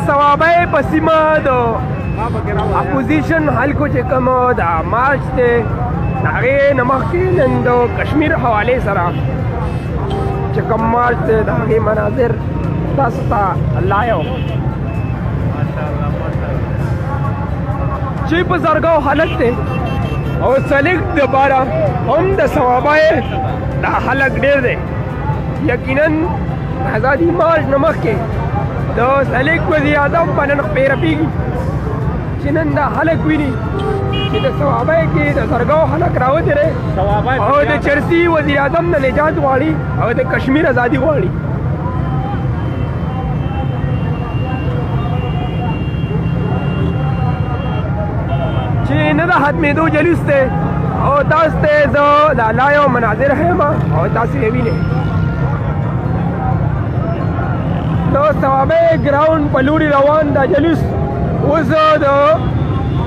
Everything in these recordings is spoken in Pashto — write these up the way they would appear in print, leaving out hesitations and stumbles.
ثوابه په سیمه د اپوزیشن خلکو چې کوم د مارچ دی د هغې نه مخکې نن د کشمیر حوالې سره چې کوم مارچ دی د هغې مناظر تاسو ته لایو چې په زرګاو حالت دی او سلیک دپاره هم د ثوابه دا خلک ډېر دی یقینا ازادي مارچ نه مخکې د سلیک وزیر اعظم په نن پیرپیږي چې نن دا خلک ویني چې د ثوابه کې د زرګاو خلک راوتې دی او د چرسي وزیر اعظم نه نجات غواړي او د کشمیر ازادي غواړي چې نه د ختمېدو جلوس دی او تاسو ته زه د لایو مناظر ښیم او تاسو یې وینئ د ثوابه ګراوند په لوري روان دا جلوس اوس د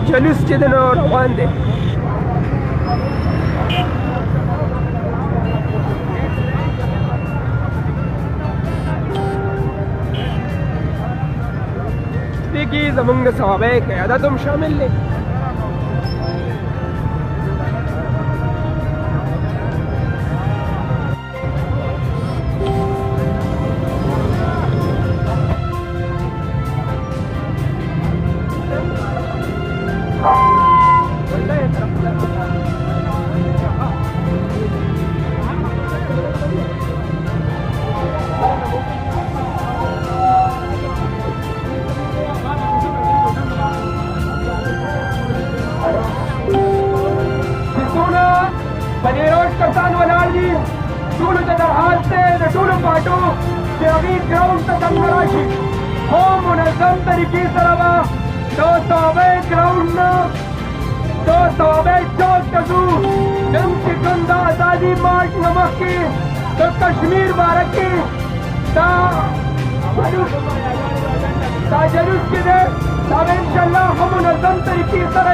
جلوس چې دی نو روان دی دې کې زموږ د ثوابه قیادت هم شامل دی کسان ولاړ دي ټولو ته درحال دی د ټولو پارټو چې هغې ګراوند ته دننه راشي خو منظم طریقې سره به د ثوابه ګراوند نه د ثوابه چوک ته ځو نن چې کوم د ازادي مارچ نه مخکې د کشمیر باره کې دا جلوس چې دی دا به انشاءالله ښه منظم طریقې سره